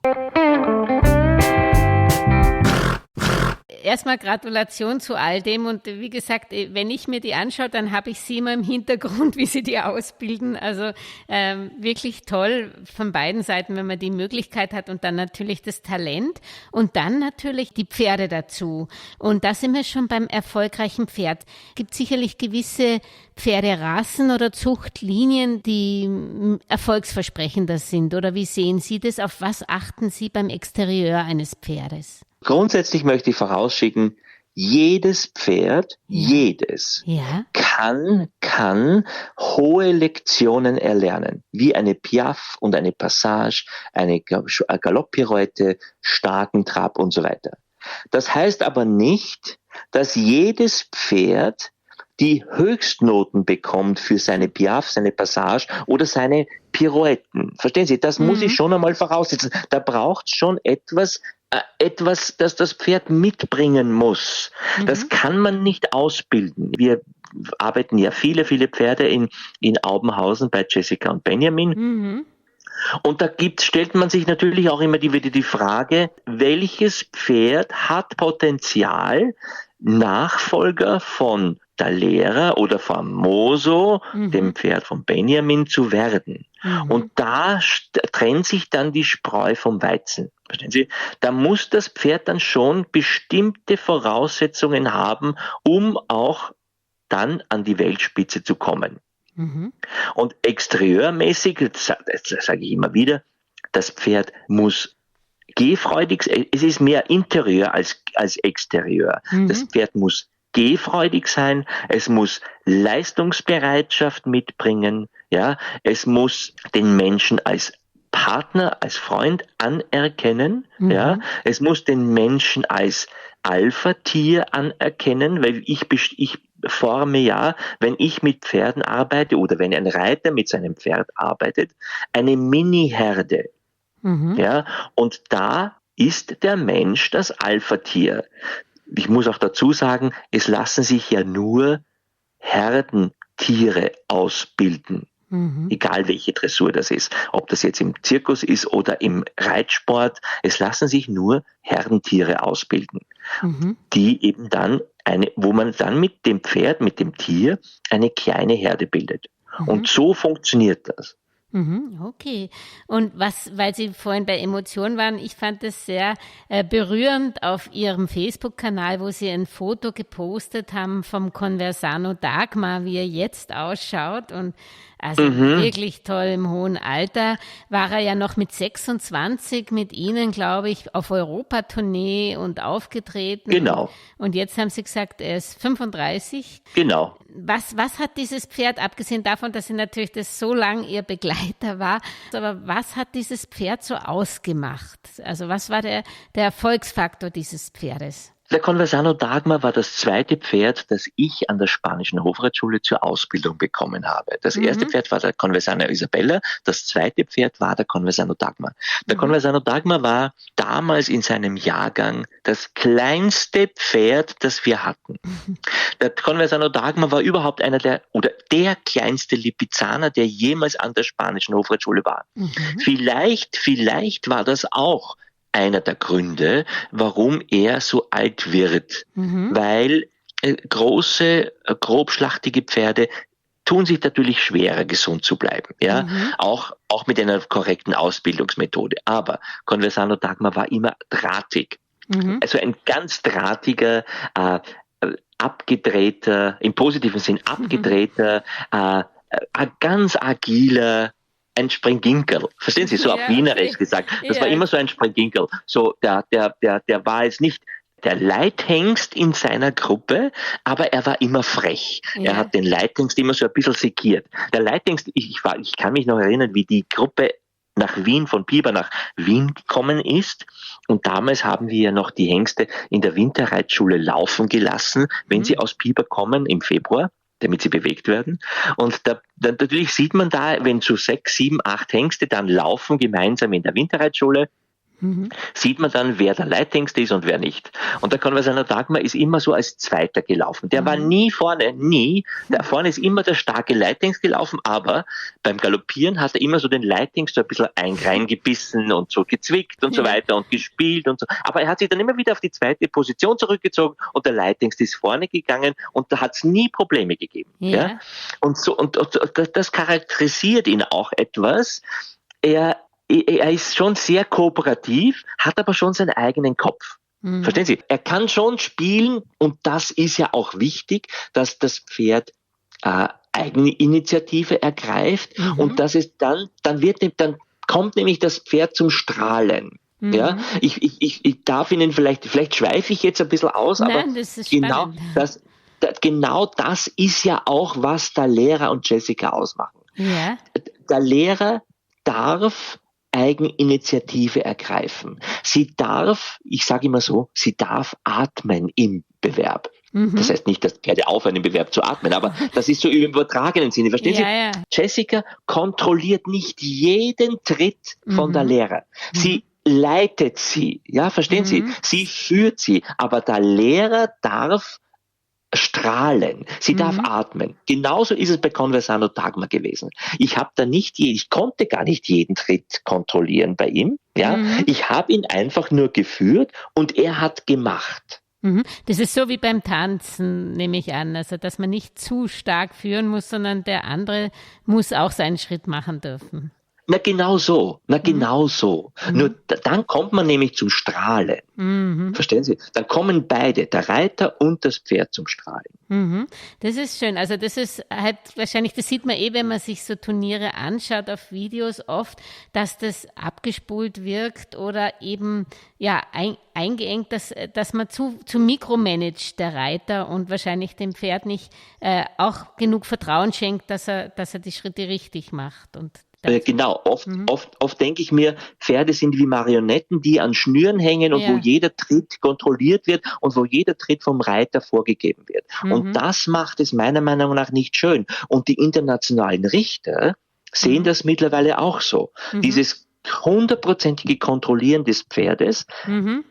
Erstmal Gratulation zu all dem, und wie gesagt, wenn ich mir die anschaue, dann habe ich sie immer im Hintergrund, wie sie die ausbilden. Also wirklich toll von beiden Seiten, wenn man die Möglichkeit hat, und dann natürlich das Talent und dann natürlich die Pferde dazu. Und da sind wir schon beim erfolgreichen Pferd. Es gibt sicherlich gewisse Pferderassen oder Zuchtlinien, die erfolgsversprechender sind. Oder wie sehen Sie das? Auf was achten Sie beim Exterieur eines Pferdes?
Grundsätzlich möchte ich vorausschicken, jedes Pferd, kann hohe Lektionen erlernen, wie eine Piaffe und eine Passage, eine Galopppirouette, starken Trab und so weiter. Das heißt aber nicht, dass jedes Pferd die Höchstnoten bekommt für seine Piaffe, seine Passage oder seine Pirouetten. Verstehen Sie, das muss ich schon einmal voraussetzen. Da braucht es schon etwas, das das Pferd mitbringen muss. Das kann man nicht ausbilden. Wir arbeiten ja viele Pferde in Aubenhausen bei Jessica und Benjamin. Und da stellt man sich natürlich auch immer wieder die Frage, welches Pferd hat Potenzial, Nachfolger von Dalera oder Famoso, dem Pferd von Benjamin, zu werden. Und da trennt sich dann die Spreu vom Weizen. Verstehen Sie? Da muss das Pferd dann schon bestimmte Voraussetzungen haben, um auch dann an die Weltspitze zu kommen. Und exterieurmäßig, das sage ich immer wieder, das Pferd muss gehfreudig, es ist mehr Interieur als Exterieur. Das Pferd muss gehfreudig sein, es muss Leistungsbereitschaft mitbringen, es muss den Menschen als Partner, als Freund anerkennen, es muss den Menschen als Alpha-Tier anerkennen, weil ich forme wenn ich mit Pferden arbeite oder wenn ein Reiter mit seinem Pferd arbeitet, eine Mini-Herde. Und da ist der Mensch das Alpha-Tier. Ich muss auch dazu sagen, es lassen sich ja nur Herdentiere ausbilden. Egal welche Dressur das ist. Ob das jetzt im Zirkus ist oder im Reitsport, es lassen sich nur Herdentiere ausbilden. Die eben dann wo man dann mit dem Pferd, mit dem Tier eine kleine Herde bildet. Und so funktioniert das.
Okay. Und weil Sie vorhin bei Emotionen waren, ich fand es sehr berührend auf Ihrem Facebook-Kanal, wo Sie ein Foto gepostet haben vom Conversano Dagmar, wie er jetzt ausschaut, und also wirklich toll im hohen Alter. War er ja noch mit 26 mit Ihnen, glaube ich, auf Europatournee und aufgetreten.
Genau.
Und jetzt haben Sie gesagt, er ist 35.
Genau.
Was hat dieses Pferd, abgesehen davon, dass sie natürlich das so lang ihr Begleiter war, aber was hat dieses Pferd so ausgemacht? Also was war der Erfolgsfaktor dieses Pferdes?
Der Conversano Dagmar war das zweite Pferd, das ich an der Spanischen Hofreitschule zur Ausbildung bekommen habe. Das erste Pferd war der Conversano Isabella, das zweite Pferd war der Conversano Dagmar. Der Conversano Dagmar war damals in seinem Jahrgang das kleinste Pferd, das wir hatten. Der Conversano Dagmar war überhaupt der kleinste Lipizzaner, der jemals an der Spanischen Hofreitschule war. Vielleicht war das auch einer der Gründe, warum er so alt wird. Weil große, grobschlachtige Pferde tun sich natürlich schwerer, gesund zu bleiben. Ja, auch mit einer korrekten Ausbildungsmethode. Aber Conversano Dagmar war immer drahtig. Also ein ganz drahtiger, abgedrehter, im positiven Sinn abgedrehter, ganz agiler, ein Springginkel. Verstehen Sie? So auf Wienerisch gesagt. Das war immer so ein Springginkel. So, der war jetzt nicht der Leithengst in seiner Gruppe, aber er war immer frech. Er hat den Leithengst immer so ein bisschen segiert. Der Leithengst, ich kann mich noch erinnern, wie die Gruppe nach Wien, von Piber nach Wien gekommen ist. Und damals haben wir ja noch die Hengste in der Winterreitschule laufen gelassen, wenn sie aus Piber kommen im Februar, damit sie bewegt werden. Und natürlich sieht man da, wenn so 6, 7, 8 Hengste dann laufen gemeinsam in der Winterreitschule, sieht man dann, wer der Leithengst ist und wer nicht. Und der Conversano Dagmar ist immer so als Zweiter gelaufen. Der war nie vorne, nie. Da vorne ist immer der starke Leithengst gelaufen, aber beim Galoppieren hat er immer so den Leithengst so ein bisschen reingebissen und so gezwickt und so weiter und gespielt und so. Aber er hat sich dann immer wieder auf die zweite Position zurückgezogen und der Leithengst ist vorne gegangen und da hat es nie Probleme gegeben. Ja? Und das charakterisiert ihn auch etwas. Er ist schon sehr kooperativ, hat aber schon seinen eigenen Kopf. Verstehen Sie? Er kann schon spielen und das ist ja auch wichtig, dass das Pferd Eigeninitiative ergreift und dass es dann kommt nämlich das Pferd zum Strahlen. Ja, ich darf Ihnen vielleicht schweife ich jetzt ein bisschen aus, aber
das ist
genau das ist ja auch, was der Lehrer und Jessica ausmachen.
Ja.
Der Lehrer darf Eigeninitiative ergreifen. Sie darf, ich sage immer so, sie darf atmen im Bewerb. Das heißt nicht, dass Pferde aufhören, im Bewerb zu atmen, aber das ist so im übertragenen Sinne. Verstehen Sie?
Ja.
Jessica kontrolliert nicht jeden Tritt von der Lehrer. Sie leitet sie. Ja, verstehen Sie? Sie führt sie. Aber der Lehrer darf strahlen. Sie darf atmen. Genauso ist es bei Conversano Dagmar gewesen. Ich konnte gar nicht jeden Tritt kontrollieren bei ihm. Ja, ich habe ihn einfach nur geführt und er hat gemacht.
Das ist so wie beim Tanzen, nehme ich an. Also, dass man nicht zu stark führen muss, sondern der andere muss auch seinen Schritt machen dürfen.
Na genau so. Nur dann kommt man nämlich zum Strahlen. Verstehen Sie? Dann kommen beide, der Reiter und das Pferd, zum Strahlen.
Das ist schön. Also das ist halt wahrscheinlich, das sieht man wenn man sich so Turniere anschaut auf Videos oft, dass das abgespult wirkt oder eben eingeengt, dass man zu mikromanagt, der Reiter, und wahrscheinlich dem Pferd nicht auch genug Vertrauen schenkt, dass er die Schritte richtig macht. Und
genau, oft denke ich mir, Pferde sind wie Marionetten, die an Schnüren hängen und wo jeder Tritt kontrolliert wird und wo jeder Tritt vom Reiter vorgegeben wird. Und das macht es meiner Meinung nach nicht schön. Und die internationalen Richter sehen das mittlerweile auch so. Dieses 100%ige Kontrollieren des Pferdes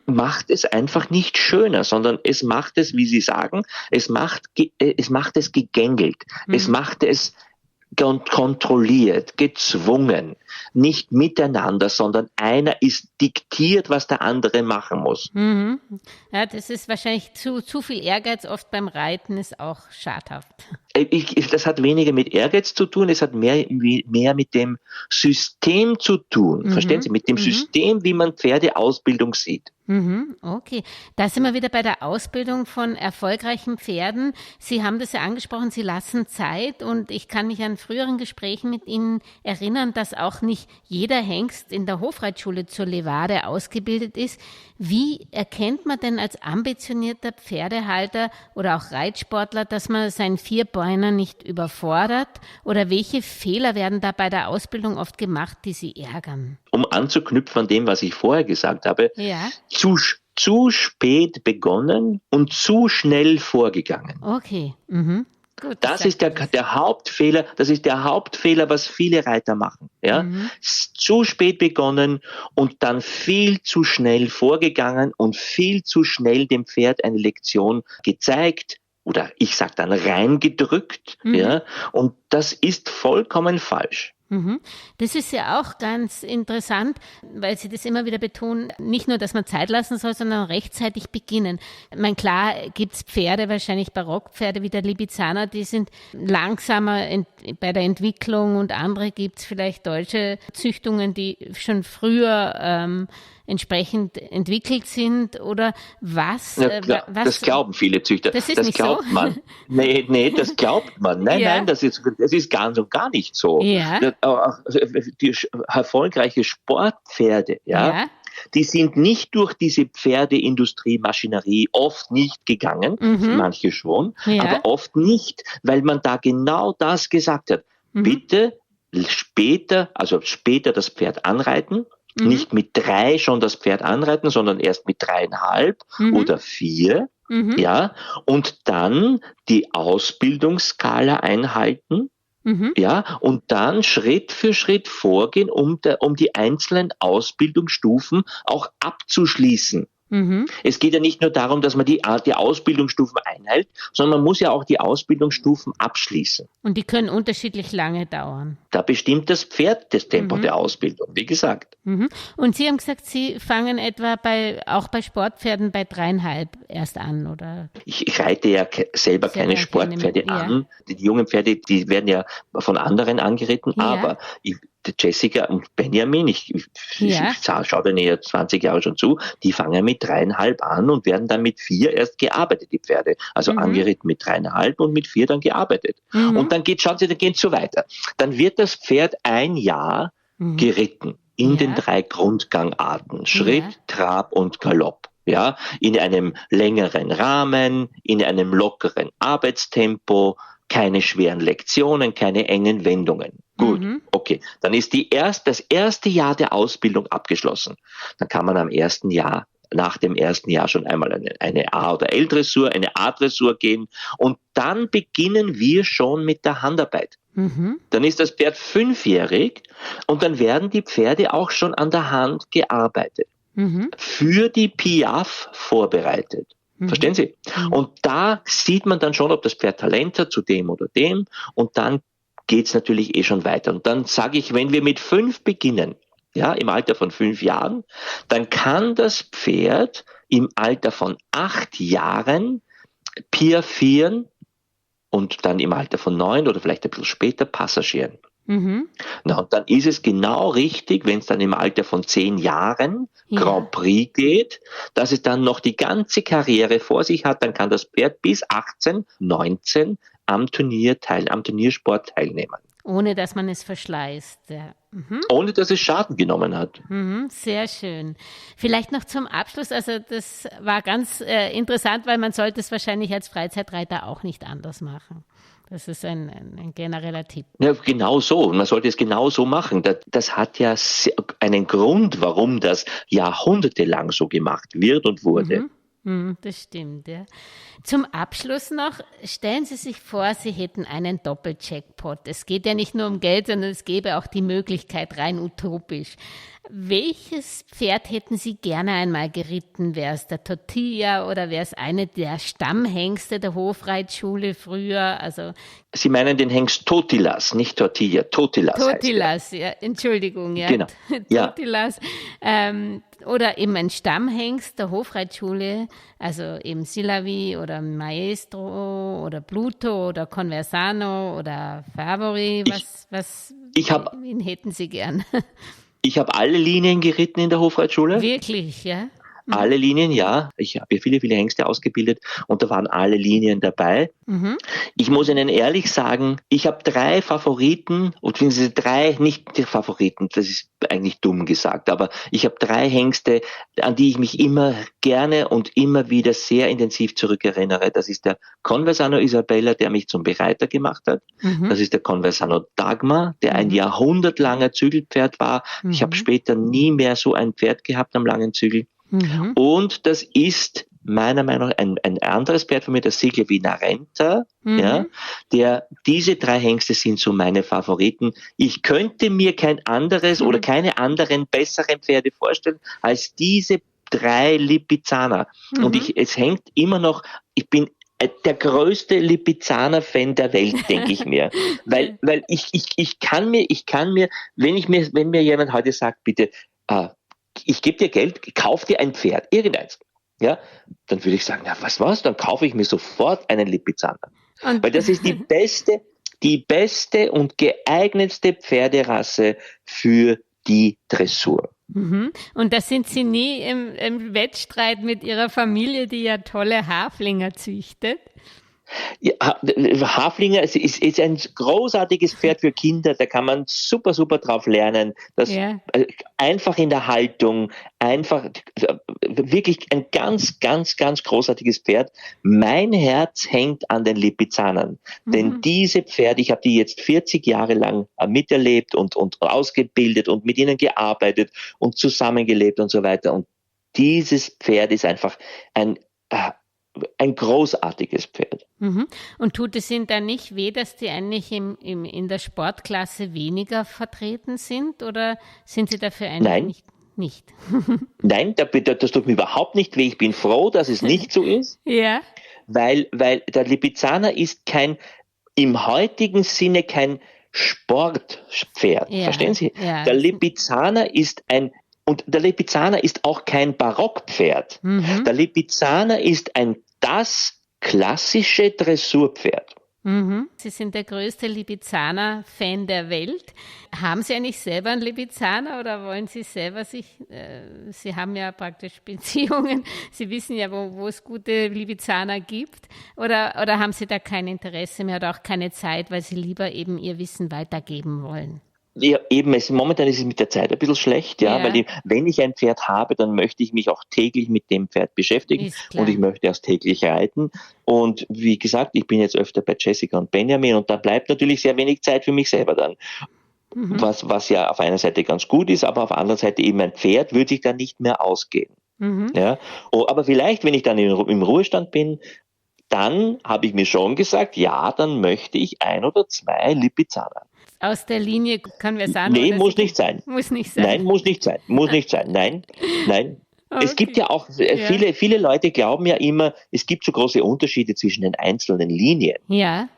macht es einfach nicht schöner, sondern es macht es, wie Sie sagen, es macht es gegängelt. Es macht es kontrolliert, gezwungen, nicht miteinander, sondern einer ist diktiert, was der andere machen muss.
Ja, das ist wahrscheinlich zu viel Ehrgeiz oft beim Reiten, ist auch schadhaft.
Das hat weniger mit Ehrgeiz zu tun, es hat mehr mit dem System zu tun. Verstehen Sie? Mit dem System, wie man Pferdeausbildung sieht.
Okay, da sind wir wieder bei der Ausbildung von erfolgreichen Pferden. Sie haben das ja angesprochen, Sie lassen Zeit, und ich kann mich an früheren Gesprächen mit Ihnen erinnern, dass auch nicht jeder Hengst in der Hofreitschule zur Levade ausgebildet ist. Wie erkennt man denn als ambitionierter Pferdehalter oder auch Reitsportler, dass man seinen Vierbeuner nicht überfordert? Oder welche Fehler werden da bei der Ausbildung oft gemacht, die Sie ärgern?
Um anzuknüpfen an dem, was ich vorher gesagt habe, zu spät begonnen und zu schnell vorgegangen.
Okay. Gut,
das ist der Hauptfehler, was viele Reiter machen. Ja? Zu spät begonnen und dann viel zu schnell vorgegangen und viel zu schnell dem Pferd eine Lektion gezeigt, oder ich sage dann reingedrückt. Ja? Und das ist vollkommen falsch.
Das ist ja auch ganz interessant, weil Sie das immer wieder betonen, nicht nur, dass man Zeit lassen soll, sondern rechtzeitig beginnen. Ich meine, klar gibt's Pferde, wahrscheinlich Barockpferde wie der Lipizzaner, die sind langsamer bei der Entwicklung, und andere gibt's vielleicht deutsche Züchtungen, die schon früher entsprechend entwickelt sind, oder was?
Ja, das glauben viele Züchter.
Das ist
das
nicht
glaubt
so.
Man. Nee, das glaubt man. Nein, das ist ganz und gar nicht so.
Ja.
Die erfolgreiche Sportpferde, die sind nicht durch diese Pferdeindustrie, Maschinerie oft nicht gegangen, manche schon, aber oft nicht, weil man da genau das gesagt hat. Bitte später das Pferd anreiten, nicht mit 3 schon das Pferd anreiten, sondern erst mit 3,5 oder 4, und dann die Ausbildungsskala einhalten, und dann Schritt für Schritt vorgehen, um die einzelnen Ausbildungsstufen auch abzuschließen. Es geht ja nicht nur darum, dass man die Ausbildungsstufen einhält, sondern man muss ja auch die Ausbildungsstufen abschließen.
Und die können unterschiedlich lange dauern.
Da bestimmt das Pferd das Tempo der Ausbildung, wie gesagt.
Und Sie haben gesagt, Sie fangen etwa auch bei Sportpferden bei 3,5 erst an, oder?
Ich reite ja selber keine Sportpferde an. Die jungen Pferde, die werden ja von anderen angeritten, aber Jessica und Benjamin, ich schaue denen ja 20 Jahre schon zu, die fangen mit 3,5 an und werden dann mit 4 erst gearbeitet, die Pferde. Also angeritten mit 3,5 und mit 4 dann gearbeitet. Und dann geht's so weiter. Dann wird das Pferd 1 Jahr geritten in den 3 Grundgangarten. Schritt, Trab und Galopp. Ja, in einem längeren Rahmen, in einem lockeren Arbeitstempo, keine schweren Lektionen, keine engen Wendungen. Gut, okay. Dann ist das erste Jahr der Ausbildung abgeschlossen. Dann kann man nach dem ersten Jahr schon einmal eine A- oder L-Dressur, eine A-Dressur gehen, und dann beginnen wir schon mit der Handarbeit. Dann ist das Pferd 5-jährig und dann werden die Pferde auch schon an der Hand gearbeitet. Für die Piaffe vorbereitet. Verstehen Sie? Und da sieht man dann schon, ob das Pferd Talent hat zu dem oder dem, und dann geht's natürlich schon weiter. Und dann sage ich, wenn wir mit 5 beginnen, im Alter von 5 Jahren, dann kann das Pferd im Alter von 8 Jahren piaffieren und dann im Alter von 9 oder vielleicht ein bisschen später passagieren. Na, und dann ist es genau richtig, wenn es dann im Alter von 10 Jahren Grand Prix geht, dass es dann noch die ganze Karriere vor sich hat, dann kann das Pferd bis 18, 19 am Turniersport teilnehmen.
Ohne dass man es verschleißt. Ja.
Ohne dass es Schaden genommen hat.
Sehr schön. Vielleicht noch zum Abschluss, also das war ganz interessant, weil man sollte es wahrscheinlich als Freizeitreiter auch nicht anders machen. Das ist ein genereller Tipp.
Ja, genau so. Man sollte es genau so machen. Das hat ja einen Grund, warum das jahrhundertelang so gemacht wird und wurde.
Das stimmt, ja. Zum Abschluss noch, stellen Sie sich vor, Sie hätten einen Doppeljackpot. Es geht ja nicht nur um Geld, sondern es gäbe auch die Möglichkeit, rein utopisch. Welches Pferd hätten Sie gerne einmal geritten? Wäre es der Tortilla oder wäre es eine der Stammhengste der Hofreitschule früher? Also
Sie meinen den Hengst Totilas, nicht Tortilla, Totilas.
Totilas, ja, Entschuldigung, ja.
Genau.
Totilas. Oder eben ein Stammhengst der Hofreitschule, also eben Silavi oder Maestro oder Pluto oder Conversano oder Favori. Wen hätten Sie gern?
Ich habe alle Linien geritten in der Hofreitschule.
Wirklich, ja?
Alle Linien, ja. Ich habe ja viele, viele Hengste ausgebildet und da waren alle Linien dabei. Ich muss Ihnen ehrlich sagen, ich habe 3 Favoriten, beziehungsweise 3 nicht die Favoriten, das ist eigentlich dumm gesagt, aber ich habe 3 Hengste, an die ich mich immer gerne und immer wieder sehr intensiv zurückerinnere. Das ist der Conversano Isabella, der mich zum Bereiter gemacht hat. Das ist der Conversano Dagmar, der ein jahrhundertlanger Zügelpferd war. Ich habe später nie mehr so ein Pferd gehabt am langen Zügel. Und das ist meiner Meinung nach ein anderes Pferd von mir, der Sigli Narenta, diese 3 Hengste sind so meine Favoriten. Ich könnte mir kein anderes oder keine anderen besseren Pferde vorstellen als diese 3 Lipizzaner. Und es hängt immer noch, ich bin der größte Lipizzaner-Fan der Welt, denke ich mir. Weil ich kann mir, wenn mir jemand heute sagt, bitte, ich gebe dir Geld, kauf dir ein Pferd, irgendeins. Ja, dann würde ich sagen, na was, dann kaufe ich mir sofort einen Lipizzaner. Weil das ist die beste und geeignetste Pferderasse für die Dressur.
Und da sind Sie nie im Wettstreit mit Ihrer Familie, die ja tolle Haflinger züchtet?
Ja, Haflinger ist ein großartiges Pferd für Kinder, da kann man super drauf lernen. Einfach in der Haltung, einfach wirklich ein ganz großartiges Pferd. Mein Herz hängt an den Lipizzanern, denn diese Pferde, ich habe die jetzt 40 Jahre lang miterlebt und ausgebildet und mit ihnen gearbeitet und zusammengelebt und so weiter. Und dieses Pferd ist einfach ein großartiges Pferd.
Und tut es Ihnen dann nicht weh, dass die eigentlich in der Sportklasse weniger vertreten sind, oder sind Sie dafür eigentlich nicht?
Nein, das tut mir überhaupt nicht weh. Ich bin froh, dass es nicht so ist, weil der Lipizzaner ist im heutigen Sinne kein Sportpferd. Verstehen Sie? Ja. Der Lipizzaner ist auch kein Barockpferd. Der Lipizzaner ist das klassische Dressurpferd.
Sie sind der größte Lipizzaner-Fan der Welt. Haben Sie eigentlich selber einen Lipizzaner oder wollen Sie selber Sie haben ja praktisch Beziehungen, Sie wissen ja, wo es gute Lipizzaner gibt, oder haben Sie da kein Interesse mehr oder auch keine Zeit, weil Sie lieber eben Ihr Wissen weitergeben wollen?
Ja, eben, momentan ist es mit der Zeit ein bisschen schlecht, weil wenn ich ein Pferd habe, dann möchte ich mich auch täglich mit dem Pferd beschäftigen und ich möchte erst täglich reiten. Und wie gesagt, ich bin jetzt öfter bei Jessica und Benjamin und da bleibt natürlich sehr wenig Zeit für mich selber dann. Was ja auf einer Seite ganz gut ist, aber auf der anderen Seite eben ein Pferd würde ich dann nicht mehr ausgehen. Ja? Aber vielleicht, wenn ich dann im Ruhestand bin, dann habe ich mir schon gesagt, dann möchte ich 1 oder 2 Lipizzaner.
Aus der Linie Conversano?
Nee, muss nicht sein.
Muss nicht sein.
Nein, muss nicht sein. Nein. Okay. Es gibt ja auch, viele Leute glauben ja immer, es gibt so große Unterschiede zwischen den einzelnen Linien. Ja,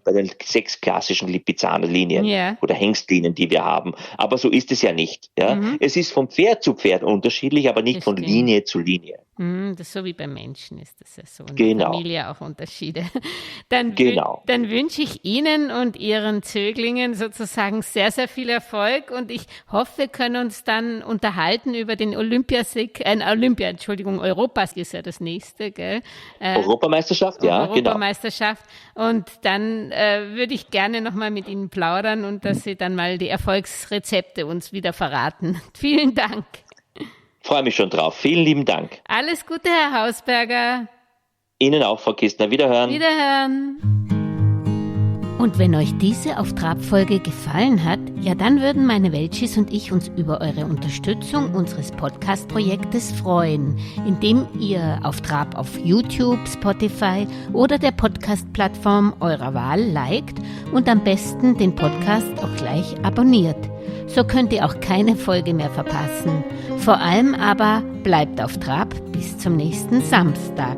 bei den 6 klassischen Lipizzaner-Linien oder Hengstlinien, die wir haben. Aber so ist es ja nicht. Ja? Es ist von Pferd zu Pferd unterschiedlich, aber nicht von Linie zu Linie.
Das ist so wie beim Menschen ist das ja so. Und in der Familie auch Unterschiede. Dann wünsche ich Ihnen und Ihren Zöglingen sozusagen sehr, sehr viel Erfolg und ich hoffe, wir können uns dann unterhalten über den Europasieg ist ja das nächste, gell?
Europameisterschaft,
Europameisterschaft. Und dann würde ich gerne nochmal mit Ihnen plaudern und dass Sie dann mal die Erfolgsrezepte uns wieder verraten. Vielen Dank.
Freue mich schon drauf. Vielen lieben Dank.
Alles Gute, Herr Hausberger.
Ihnen auch, Frau Kistner. Wiederhören.
Und wenn euch diese Auf Trab-Folge gefallen hat, dann würden meine Welchis und ich uns über eure Unterstützung unseres Podcast-Projektes freuen, indem ihr Auf Trab auf YouTube, Spotify oder der Podcast-Plattform eurer Wahl liked und am besten den Podcast auch gleich abonniert. So könnt ihr auch keine Folge mehr verpassen. Vor allem aber bleibt auf Trab bis zum nächsten Samstag.